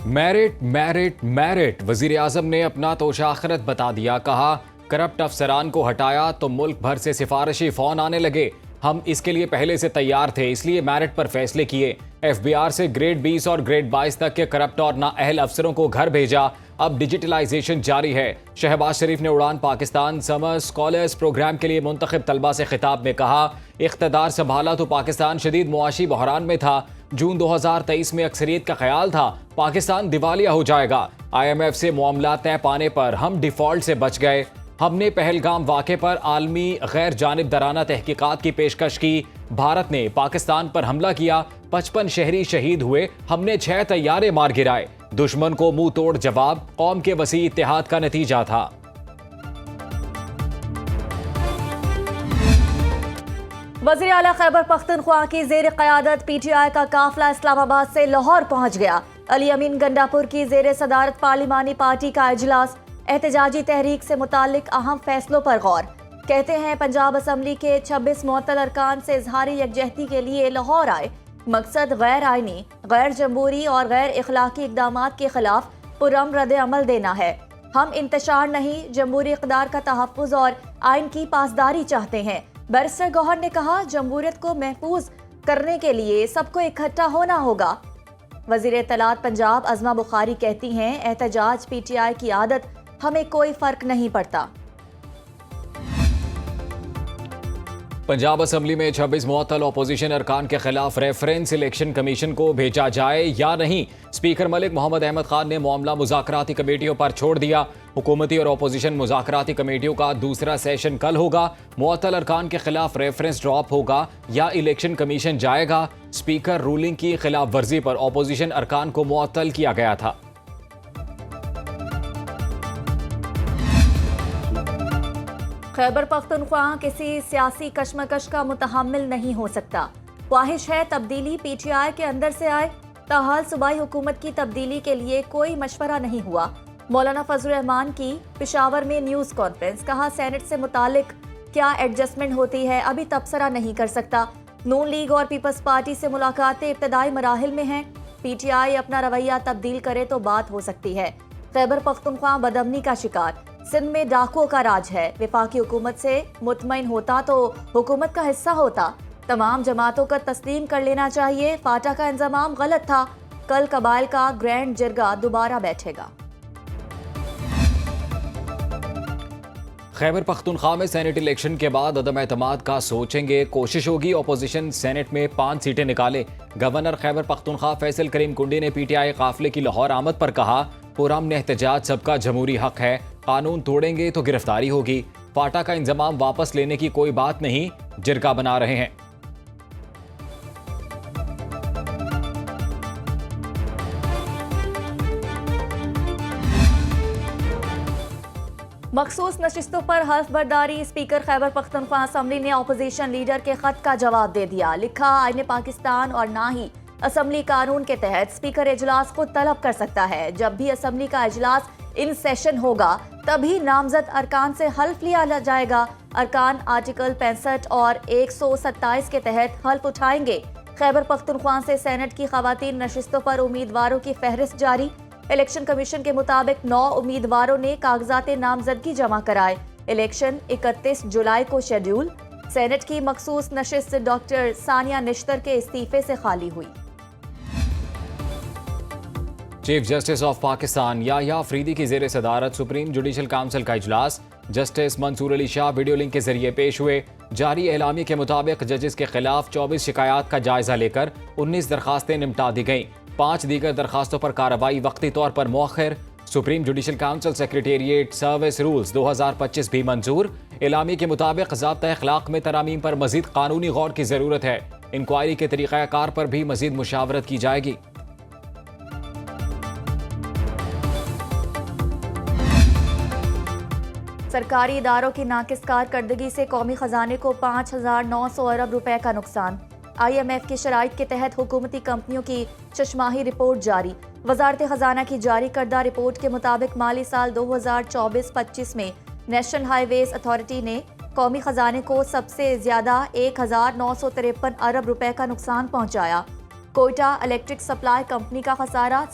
Merit merit merit, वजीर आजम ने अपना तोशाखरत बता दिया। कहा करप्ट अफसरान को हटाया तो मुल्क भर से सिफारिशी फोन आने लगे। हम इसके लिए पहले से तैयार थे, इसलिए मेरिट पर फैसले किए। एफबीआर से ग्रेड 20 और ग्रेड 22 तक के करप्ट और नाअहल अफसरों को घर भेजा। अब डिजिटलाइजेशन जारी है। शहबाज शरीफ ने उड़ान पाकिस्तान समर स्कॉलर्स प्रोग्राम के लिए मुंतखब तलबा से खिताब में कहा, इख्तदार संभाला तो पाकिस्तान शदीद मुआशी बहरान में था। जून 2023 में अक्सरियत का ख्याल था पाकिस्तान दिवालिया हो जाएगा। IMF से मामला तय पाने पर हम डिफॉल्ट से बच गए। हमने पहलगाम वाक़े पर आलमी गैर जानिबदाराना तहकीकात की पेशकश की। भारत ने पाकिस्तान पर हमला किया, 55 शहरी शहीद हुए, हमने 6 तैयारे मार गिराए। दुश्मन को मुंह तोड़ जवाब कौम के वसी इत्तेहाद का नतीजा था। वज़ीर आला खैबर पख्तूनख्वा की ज़ेर क़यादत PTI का काफिला इस्लामाबाद से लाहौर पहुंच गया। अली अमीन गंडापुर की ज़ेर सदारत पार्लिमानी पार्टी का इजलास, एहतजाजी तहरीक से मुताल्लिक अहम फैसलों पर गौर। कहते हैं पंजाब असम्बली के 26 मुअत्तल अरकान से इजहारी यकजहती के लिए लाहौर आए। मकसद गैर आइनी, गैर जमहूरी और गैर इखलाकी इक़दामात के खिलाफ पुरअमन रद्द अमल देना है। हम इंतशार नहीं, जमहूरी इक़्तिदार का तहफ़्फ़ुज़ और आइन की पासदारी चाहते हैं। बैरिस्टर गौहर ने कहा, जमहूरियत को महफूज करने के लिए सबको इकट्ठा होना होगा। वज़ीर इत्तलात पंजाब अज़मा बुखारी कहती हैं, एहतजाज PTI की आदत, हमें कोई फर्क नहीं पड़ता। पंजाब असम्बली में 26 मुअत्तल अपोजिशन अरकान के खिलाफ रेफरेंस इलेक्शन कमीशन को भेजा जाए या नहीं। स्पीकर मलिक मोहम्मद अहमद खान ने मामला मुज़ाकराती कमेटियों पर छोड़ दिया। हुकूमती और अपोजिशन मुज़ाकराती कमेटियों का दूसरा सेशन कल होगा। मुअत्तल अरकान के खिलाफ रेफरेंस ड्रॉप होगा या इलेक्शन कमीशन जाएगा। स्पीकर रूलिंग की खिलाफ वर्जी पर अपोजिशन अरकान को मुअत्तल किया गया था। खैबर पख्तूनख्वा किसी सियासी कशमकश का मुतहम्मिल नहीं हो सकता। ख्वाहिश है तब्दीली PTI के अंदर से आए। ताहाल सूबाई हुकूमत की तब्दीली के लिए कोई मशवरा नहीं हुआ। मौलाना फजलुर रहमान की पेशावर में न्यूज़ कॉन्फ्रेंस, कहा सेनेट से मुतालिक क्या एडजस्टमेंट होती है अभी तबसरा नहीं कर सकता। नून लीग और पीपल्स पार्टी से मुलाकातें इब्तदाई मराहिल में हैं। PTI अपना रवैया तब्दील करे तो बात हो सकती है। खैबर पख्तूनख्वा बदअमनी का शिकार, सिंध में डाकुओं का राज है। वफाकी हुकूमत से मुतमईन होता तो हुकूमत का हिस्सा होता। तमाम जमातों का तस्लीम कर लेना चाहिए, फाटा का इंतजाम गलत था। कल कबाइल का ग्रैंड जिरगा दोबारा बैठेगा। खैबर पख्तूनख्वा में सेनेट इलेक्शन के बाद अदम एतमाद का सोचेंगे। कोशिश होगी अपोजिशन सेनेट में 5 सीटें निकाले। गवर्नर खैबर पख्तूनख्वा फैसल करीम कुंडी ने PTI काफिले की लाहौर आमद पर कहा, पुरअमन एहतजाज सबका जमहूरी हक है, कानून तोड़ेंगे तो गिरफ्तारी होगी। फाटा का इंतजाम वापस लेने की कोई बात नहीं, जिरगा बना रहे हैं। मखसूस नशिस्तों पर हल्फ बर्दारी, स्पीकर खैबर पख्तूनख्वा असम्बली ने अपोजिशन लीडर के खत का जवाब दे दिया। लिखा, आईन पाकिस्तान और ना ही असम्बली कानून के तहत स्पीकर इजलास को तलब कर सकता है। जब भी असम्बली का इजलास इन सेशन होगा तभी नामजद अरकान से हल्फ लिया जाएगा। अरकान आर्टिकल 65 और 127 के तहत हल्फ उठाएंगे। खैबर पख्तूनख्वा से सेनेट की खवातीन नशिस्तों पर उम्मीदवारों की फहरिस्त जारी। इलेक्शन कमीशन के मुताबिक 9 उम्मीदवारों ने कागजात नामजदगी जमा कराए। इलेक्शन 31 जुलाई को शेड्यूल। सेनेट की मखसूस नशिस्त डॉक्टर सानिया निश्तर के इस्तीफे से खाली हुई। Chief justice of Pakistan Yahya Afridi की ज़ेर सदारत सुप्रीम जुडिशल काउंसिल का इजलास। Justice Mansoor Ali Shah video link के जरिए पेश हुए। जारी एलामी के मुताबिक जजेस के खिलाफ 24 शिकायत का जायजा लेकर 19 दरखास्तें निपटा दी गईं। 5 दीगर दरखास्तों पर कार्रवाई वक्ती तौर पर मौखर। Supreme judicial council secretariat service rules 2025 भी मंजूर। एलामी के मुताबिक ज़ाब्ता अखलाक में तरामीम पर मजीद कानूनी गौर की ज़रूरत है। इंक्वायरी के तरीक़ाकार पर भी मजीद मुशावरत की जाएगी। सरकारी इदारों की नाकिस कारकर्दगी से कौमी खजाने को 5,900 अरब रुपए का नुकसान। IMF की शराइत के तहत हुकूमती कंपनियों की चशमाही रिपोर्ट जारी। वजारत खजाना की जारी करदा रिपोर्ट के मुताबिक माली साल 2024-25 में नेशनल हाईवेज अथॉरिटी ने कौमी खजाने को सबसे ज्यादा 1,953 अरब रुपए का नुकसान पहुंचाया। कोयटा इलेक्ट्रिक सप्लाई कंपनी का खसारा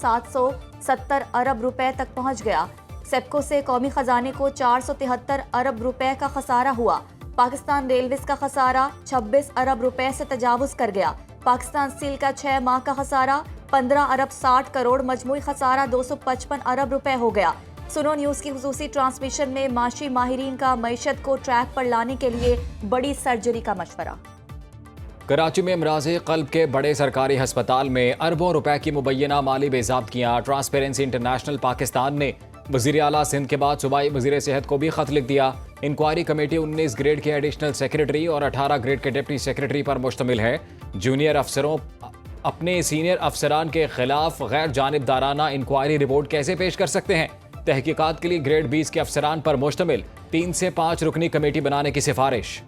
70 अरब रुपए तक पहुंच गया। सेप्को से कौमी खजाने को 473 अरब रुपए का खसारा हुआ। पाकिस्तान रेलवेज का खसारा 26 अरब रुपए से तजावुज कर गया। पाकिस्तान स्टील का 6 माह का खसारा 15 अरब 60 करोड़, मजमूई खसारा 255 अरब रुपए हो गया। सुनो न्यूज की खुसूसी ट्रांसमिशन में माशी माहिरीन का मईशत को ट्रैक पर लाने के लिए बड़ी सर्जरी का मशवरा। कराची में अमराज़े क़ल्ब के बड़े सरकारी अस्पताल में अरबों रुपए की मुबैना माली बेज़ाब्तियाँ। ट्रांसपेरेंसी इंटरनेशनल पाकिस्तान ने वज़ीर आला सिंध के बाद सूबाई वज़ीर सेहत को भी ख़त लिख दिया। इंक्वायरी कमेटी 19 ग्रेड के एडिशनल सेक्रेटरी और 18 ग्रेड के डिप्टी सेक्रेटरी पर मुश्तमिल है। जूनियर अफसरों अपने सीनियर अफसरान के खिलाफ गैर जानिबदाराना इंक्वायरी रिपोर्ट कैसे पेश कर सकते हैं? तहकीकात के लिए ग्रेड 20 के अफसरान पर मुश्तमिल 3 से 5 रुकनी कमेटी बनाने की सिफारिश।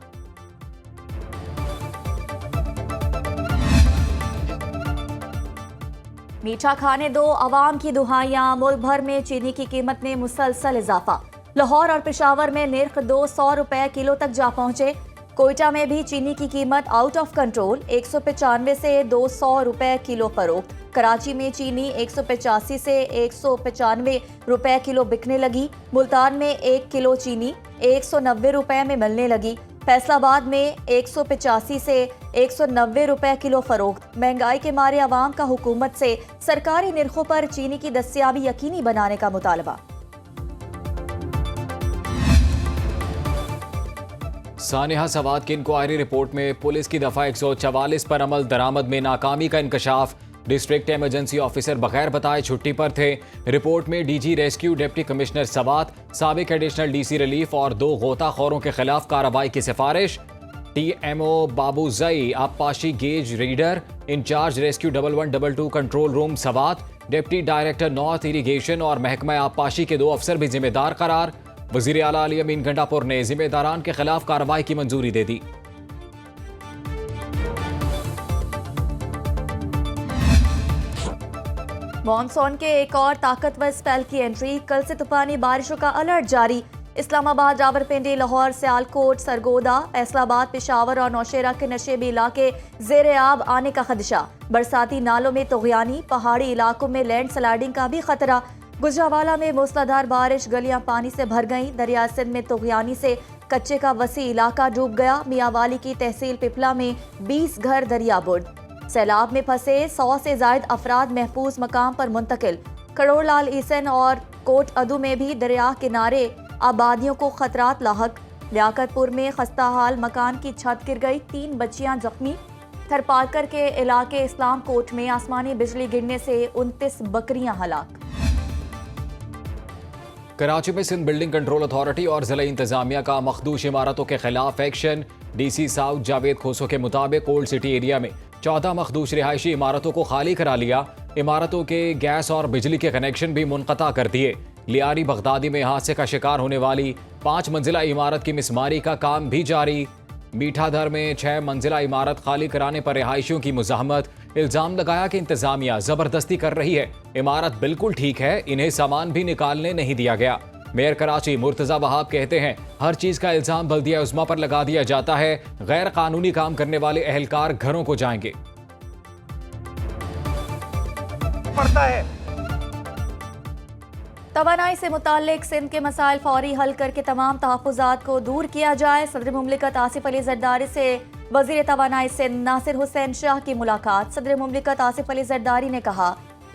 मीठा खाने दो, अवाम की दुहाइयां। मुल्क भर में चीनी की कीमत में मुसलसल इजाफा। लाहौर और पेशावर में निर्ख 200 रुपए किलो तक जा पहुंचे। कोयटा में भी चीनी की कीमत आउट ऑफ कंट्रोल, 195 से 200 रुपए किलो फरोख्त। कराची में चीनी 185 से 195 रुपए किलो बिकने लगी। मुल्तान में 1 किलो चीनी 190 रुपए में मिलने लगी। फैसलाबाद में 185 से 190 रुपए किलो फरोख्त। महंगाई के मारे अवाम का हुकूमत से सरकारी निर्खों पर चीनी की दस्तियाबी यकीनी बनाने का मुतालबा। सानिहा सवाद की इंक्वायरी रिपोर्ट में पुलिस की दफा 144 पर अमल दरामद में नाकामी का इंकशाफ। डिस्ट्रिक्ट इमरजेंसी ऑफिसर बगैर बताए छुट्टी पर थे। रिपोर्ट में DG rescue, deputy commissioner Swat, साबिक एडिशनल डीसी रिलीफ और 2 गोताखोरों के खिलाफ कार्रवाई की सिफारिश। टीएमओ बाबूजई आबपाशी gauge reader, incharge rescue 1122 control room Swat, deputy director north irrigation और महकमा आबपाशी के 2 अफसर भी जिम्मेदार करार। वजीर आला अली अमीन गंडापुर ने जिम्मेदारान के खिलाफ कार्रवाई की मंजूरी दे दी। मॉनसून के एक और ताकतवर स्पेल की एंट्री। कल से तूफानी बारिशों का अलर्ट जारी। इस्लामाबाद, रावलपिंडी, लाहौर, सियालकोट, सरगोदा, फैसलाबाद, पेशावर और नौशेरा के नशेबी इलाके ज़ेरे आब आने का खदशा। बरसाती नालों में तुग़यानी, पहाड़ी इलाकों में लैंड स्लाइडिंग का भी खतरा। गुजरावाला में मूसलाधार बारिश, गलियां पानी से भर गईं। दरिया सिंध में तुग़यानी से कच्चे का वसी इलाका डूब गया। मियांवाली की तहसील पिपला में 20 घर दरियाबुर्द। सैलाब में फंसे 100 से ज्यादा अफराद महफूज मकाम पर मुंतकिल। करोड़लाल ईसन और कोट अदू में भी दरिया किनारे आबादियों को खतरात लाहक। लियाकतपुर में खस्ता हाल मकान की छत गिर गई, 3 बच्चियां जख्मी। थरपारकर के इलाके इस्लाम कोट में आसमानी बिजली गिरने से 29 बकरियां हलाक। कराची में सिंध बिल्डिंग कंट्रोल अथॉरिटी और जिला इंतजामिया का मखदूश इमारतों के खिलाफ एक्शन। डीसी साउथ जावेद खोसो के मुताबिक ओल्ड सिटी एरिया में 14 मखदूश रिहायशी इमारतों को खाली करा लिया। इमारतों के गैस और बिजली के कनेक्शन भी मुनक़ता कर दिए। लियारी बगदादी में हादसे का शिकार होने वाली 5 मंजिला इमारत की मिसमारी का काम भी जारी। मीठाधर में 6 मंजिला इमारत खाली कराने पर रिहायशियों की मुज़ाहमत। इल्ज़ाम लगाया कि इंतजामिया ज़बरदस्ती कर रही है। इमारत बिल्कुल ठीक है, इन्हें सामान भी निकालने नहीं दिया गया। मेयर कराची मुर्तज़ा वहाब कहते हैं, हर चीज़ का इल्ज़ाम बल्दिया उज़्मा पर लगा दिया जाता है। गैर कानूनी काम करने वाले अहलकार घरों को जाएंगे। पड़ता है तवानाई से मुताल्लिक सिंध के मसाइल फौरी हल करके तमाम तहफ़्फ़ुज़ात को दूर किया जाए। सदर मुमलिकत आसिफ अली ज़रदारी से वज़ीर तवानाई सिंध नासिर हुसैन शाह की मुलाकात। सदर मुमलिकत आसिफ अली ज़रदारी ने कहा,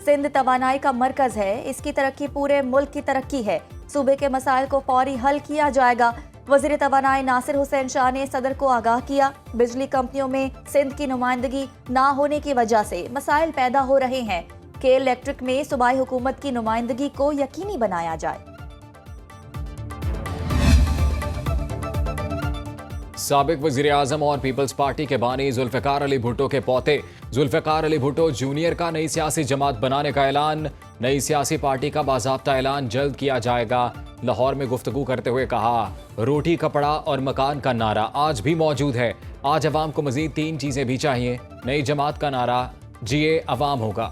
सिंध तवानाई का मरकज़ है, इसकी तरक्की पूरे मुल्क की तरक्की है। सूबे के मसाइल को फौरी हल किया जाएगा। वज़ीर तवानाई नासिर हुसैन शाह ने सदर को आगाह किया, बिजली कंपनियों में सिंध की नुमाइंदगी ना होने की वजह से मसाइल पैदा हो रहे हैं। के इलेक्ट्रिक में सूबाई हुकूमत की नुमाइंदगी को यकीनी बनाया जाए। साबिक वज़ीर आज़म और पीपल्स पार्टी के बानी जुल्फ़िकार अली भुट्टो के पोते जुल्फ़िकार अली भुट्टो जूनियर का नई सियासी जमात बनाने का ऐलान। नई सियासी पार्टी का बाज़ाब्ता ऐलान जल्द किया जाएगा। लाहौर में गुफ्तगू करते हुए कहा, रोटी, कपड़ा और मकान का नारा आज भी मौजूद है। आज अवाम को मज़ीद 3 चीज़ें भी चाहिए। नई जमात का नारा जिए अवाम होगा।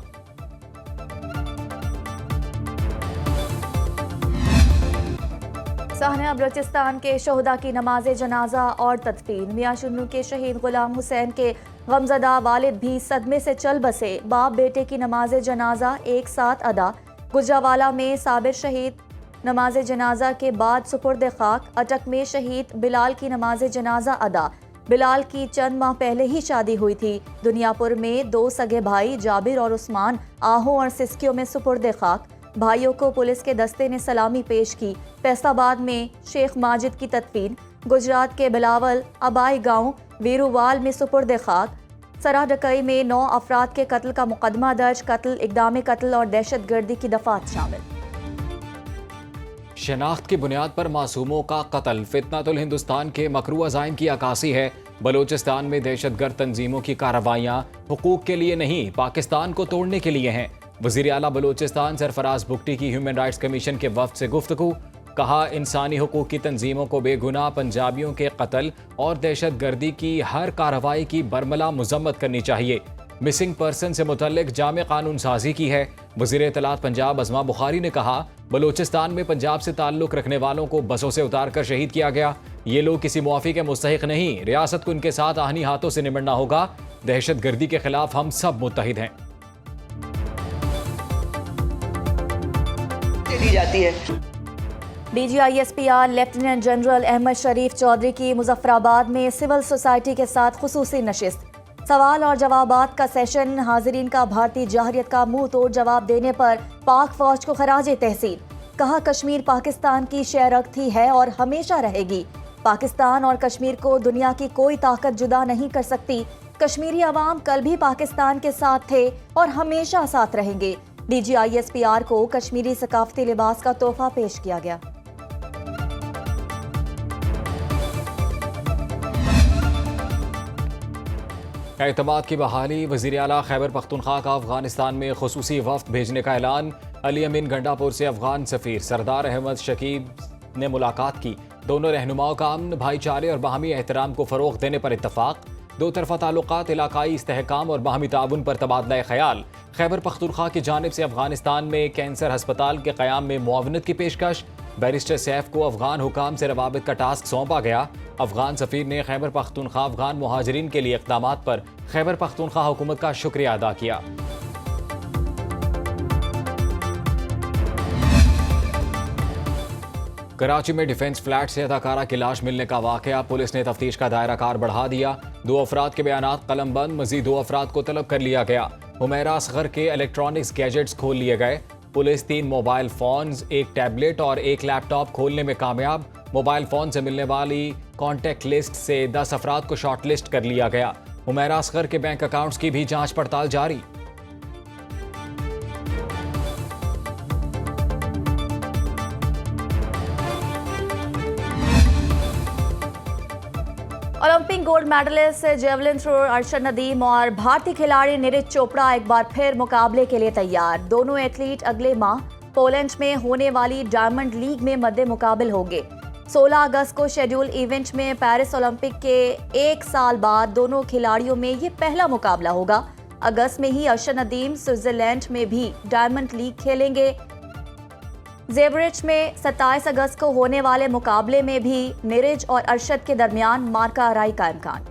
साहना बलोचिस्तान के शोहदा की नमाज जनाजा और तदफीन। मियां शुन्नू के शहीद गुलाम हुसैन के गमजदा वालिद भी सदमे से चल बसे। बाप बेटे की नमाज जनाजा एक साथ अदा। गुजरावाला में साबिर शहीद नमाज जनाजा के बाद सुपुर्द खाक। अटक में शहीद बिलाल की नमाज जनाजा अदा। बिलाल की चंद माह पहले ही शादी हुई थी। दुनियापुर में 2 सगे भाई जाबिर और उस्मान आहों और सिस्कियों में सुपुर्द खाक। भाइयों को पुलिस के दस्ते ने सलामी पेश की। फैसलाबाद में शेख माजिद की तदफीन। गुजरात के बिलावल अबाई गांव वीरूवाल में सुपुर्द खाक। सराडकई में 9 अफराद के कत्ल का मुकदमा दर्ज। कत्ल, इक़दाम कत्ल और दहशतगर्दी की दफात शामिल। शनाख्त की बुनियाद पर मासूमों का कत्ल फितनातुल हिंदुस्तान के मकरू अज़ाइम की अक्कासी है। बलूचिस्तान में दहशतगर्द तंजीमों की कार्रवाइयाँ हुकूक के लिए नहीं, पाकिस्तान को तोड़ने के लिए हैं। वज़ीर आला बलूचिस्तान सरफराज बुगटी की ह्यूमन राइट्स कमीशन के वफ़द से गुफ्तगू। कहा, इंसानी हुकूक की तंजीमों को बेगुनाह पंजाबियों के कत्ल और दहशतगर्दी की हर कार्रवाई की बरमला मुज़म्मत करनी चाहिए। मिसिंग पर्सन से मुतल्लिक जामे कानून साजी की है। वज़ीर इत्तलात पंजाब अज़मा बुखारी ने कहा, बलूचिस्तान में पंजाब से ताल्लुक़ रखने वालों को बसों से उतार कर शहीद किया गया। ये लोग किसी मुआफ़ी के मुस्तहिक नहीं। रियासत को इनके साथ आहनी हाथों से निमटना होगा। दहशतगर्दी के खिलाफ हम सब मुत्तहिद हैं। दी जाती है। DGISPR लेफ्टिनेंट जनरल अहमद शरीफ चौधरी की मुजफ्फराबाद में सिविल सोसाइटी के साथ खुसूसी नशिस्त। सवाल और जवाबात का सेशन। हाजिरीन का भारतीय जहरियत का मुंह तोड़ जवाब देने पर पाक फौज को खराजे तहसीन। कहा, कश्मीर पाकिस्तान की शहरक थी, है और हमेशा रहेगी। पाकिस्तान और कश्मीर को दुनिया की कोई ताकत जुदा नहीं कर सकती। कश्मीरी अवाम कल भी पाकिस्तान के साथ थे और हमेशा साथ रहेंगे। DGISPR को कश्मीरी सकाफती लिबास का तोहफा पेश किया गया। एतमाद की बहाली। वज़ीर आला खैबर पख्तूनख्वा का अफगानिस्तान में खुसूसी वफ़द भेजने का ऐलान। अली अमीन गंडापुर से अफगान सफ़ीर सरदार अहमद शकीब ने मुलाकात की। दोनों रहनुमाओं का अमन, भाईचारे और बाहमी एहतराम को फ़रोग़ देने पर इत्तफ़ाक़। दो तरफ़ा ताल्लुक़ात, इलाकाई इस्तेहकाम और बाहमी ताउन पर तबादला ख़याल। खैबर पख्तूनख्वा की जानिब से अफगानिस्तान में कैंसर हस्पताल के क़याम में मुआवनत की पेशकश। बैरिस्टर सैफ को अफगान हुकाम से रवाबित का टास्क सौंपा गया। अफगान सफ़ीर ने खैबर पख्तूनख्वा अफगान मुहाजिरीन के लिए इक़दामात पर खैबर पख्तूनख्वा हुकूमत का शुक्रिया अदा किया। कराची में डिफेंस फ्लैट से अदाकारा की लाश मिलने का वाक़या। पुलिस ने तफ्तीश का दायरा कार बढ़ा दिया। 2 अफराद के बयानात कलमबंद। मजीद 2 अफराद को तलब कर लिया गया। हुमैरा असगर के इलेक्ट्रॉनिक्स गैजेट्स खोल लिए गए। पुलिस 3 मोबाइल फ़ोन्स, 1 टैबलेट और 1 लैपटॉप खोलने में कामयाब। मोबाइल फ़ोन से मिलने वाली कॉन्टैक्ट लिस्ट से 10 अफराद को शॉर्ट लिस्ट कर लिया गया। हुमैरा असगर के बैंक अकाउंट्स की भी जांच पड़ताल जारी। Olympic gold medalist javelin thrower Arshad Nadeem और भारतीय खिलाड़ी नीरज चोपड़ा एक बार फिर मुकाबले के लिए तैयार। दोनों एथलीट अगले माह पोलैंड में होने वाली डायमंड लीग में मद्दे मुकाबल होंगे। 16 अगस्त को शेड्यूल इवेंट में पेरिस ओलंपिक के 1 साल बाद दोनों खिलाड़ियों में ये पहला मुकाबला होगा। अगस्त में ही अरशद नदीम स्विट्जरलैंड में भी डायमंड लीग खेलेंगे। ज़ेबरिच में 27 अगस्त को होने वाले मुकाबले में भी नीरज और अरशद के दरमियान मार्का आराई का इम्कान।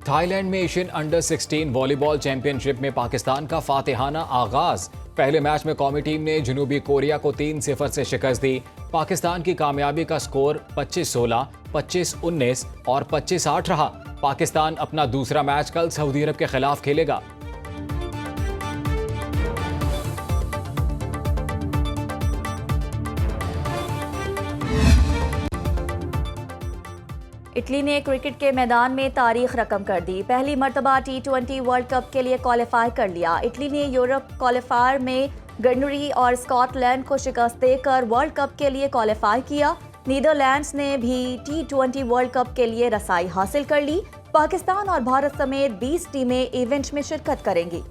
थाईलैंड में एशियन अंडर 16 वॉलीबॉल चैंपियनशिप में पाकिस्तान का फातिहाना आगाज। पहले मैच में कौमी टीम ने जनूबी कोरिया को 3-0 से शिकस्त दी। पाकिस्तान की कामयाबी का स्कोर 25-16, 25-19 और 25-8 रहा। पाकिस्तान अपना दूसरा मैच कल सऊदी अरब के खिलाफ खेलेगा। इटली ने क्रिकेट के मैदान में तारीख रकम कर दी। पहली मर्तबा T20 वर्ल्ड कप के लिए क्वालिफाई कर लिया। इटली ने यूरोप क्वालिफायर में गनरी और स्कॉटलैंड को शिकस्त देकर वर्ल्ड कप के लिए क्वालिफाई किया। नीदरलैंड्स ने भी T20 वर्ल्ड कप के लिए रसाई हासिल कर ली। पाकिस्तान और भारत समेत 20 टीमें इवेंट में शिरकत करेंगी।